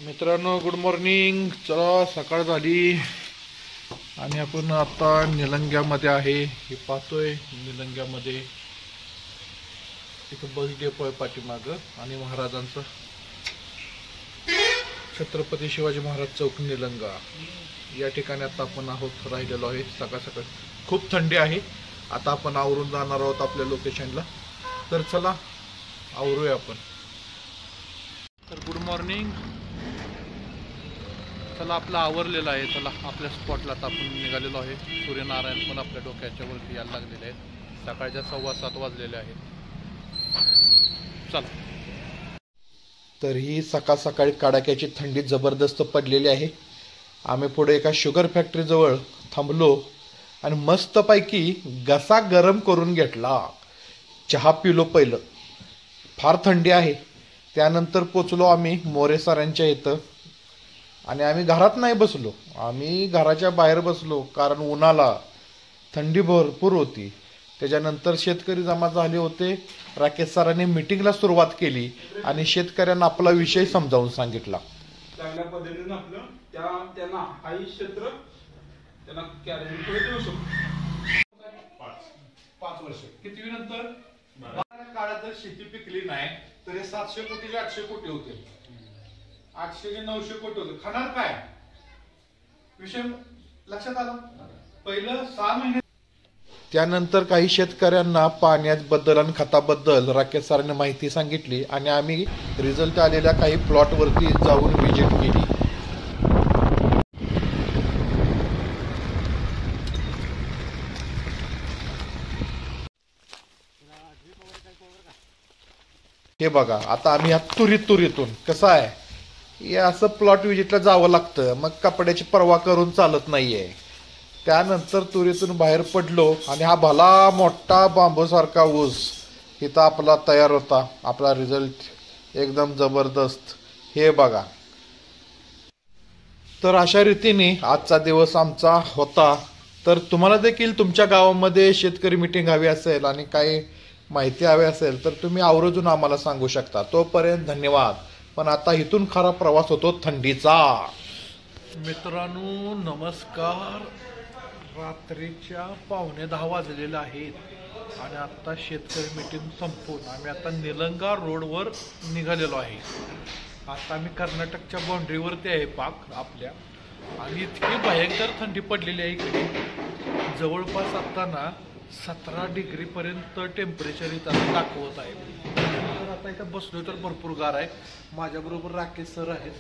मित्रांनो good morning. चला सकाळ झाली आणि आपण आता निलंग्यामध्ये आहे. हे पाहतोय निलंग्यामध्ये इथं बस डेपो आहे पाठीमागं आणि महाराजांचं छत्रपती शिवाजी महाराज चौक निलंगा या ठिकाणी आता आपण आहोत राहिलेलो आहे. सकाळ सकाळ खूप थंडी आहे. आता आपण आवरून जाणार आहोत आपल्या लोकेशनला. तर चला आवरूया आपण. तर गुड मॉर्निंग. चला आपलं आवरलेलं आहे. चला आपल्या स्पॉटला आता आपण निघालेलो आहे. सूर्यनारायण पण आपल्या डोक्याच्या वरती यायला लागलेले आहेत. सकाळच्या 6:15 वाजलेले आहेत. चला. तर ही सकाळ सकाळी कडाक्याची थंडी जबरदस्त पडलेली आहे. आम्ही पुढे एका शुगर फॅक्टरीजवळ थांबलो आणि मस्तपैकी घसा गरम करून घेतला. चहा पिलो पहिलं. फार थंडी आहे. त्यानंतर पोचलो आम्ही मोरे सरांच्या इथं आणि आम्ही घरात नाही बसलो. आम्ही घराच्या बाहेर बसलो कारण उन्हाला थंडी भरपूर होती. त्याच्यानंतर शेतकरी जमा झाले होते. राकेश सरांनी मीटिंगला सुरुवात केली आणि शेतकऱ्यांना आपला विषय समजावून सांगितला. चांगल्या पद्धतीने आपलं त्यांना आई क्षेत्र त्यांना कॅरेज पुढे देऊ शकतो. 5 वर्ष किती नंतर काळात जर शेती पिकली नाही तर हे 700 कोटी 800 कोटी होते. 800 ते 900 कोटी होते. खाणार काय विषय लक्षात आला. पहिलं 6 महिने. त्यानंतर काही शेतकऱ्यांना पाण्याबद्दल आणि खताबद्दल राकेश सरांनी माहिती सांगितली आणि आम्ही रिझल्ट आलेल्या काही प्लॉटवरती जाऊन व्हिजिट केली. हे बघा आता आम्ही या तुरीतून कसं आहे हे असं प्लॉट व्हिजिटला जावं लागतं. मग कपड्याची पर्वा करून चालत नाहीये. त्यानंतर तुरीतून बाहेर पडलो आणि हा भला मोठा बांबूसारखा ऊस इथं आपला तयार होता. आपला रिझल्ट एकदम जबरदस्त. हे बघा. तर अशा रीतीने आजचा दिवस आमचा होता. तर तुम्हाला देखील तुमच्या गावामध्ये शेतकरी मीटिंग हवी असेल आणि काही माहिती हवी असेल तर तुम्ही आवर्जून आम्हाला सांगू शकता. तोपर्यंत धन्यवाद. पण आता इथून खरा प्रवास होतो थंडीचा. मित्रांनो नमस्कार. रात्रीच्या 9:45 वाजलेले आहेत आणि आता शेतकरी मीटिंग संपवून आम्ही आता निलंगा रोडवर निघालेलो आहे. आता आम्ही कर्नाटकच्या बाउंड्रीवरती आहे पाक आपल्या आणि इतकी भयंकर थंडी पडलेली आहे इकडे. जवळपास आता ना 17 डिग्रीपर्यंत टेम्परेचर इथं दाखवत आहे. तर आता इथं बसलो तर भरपूर गार आहे. माझ्याबरोबर राकेश सर आहेत.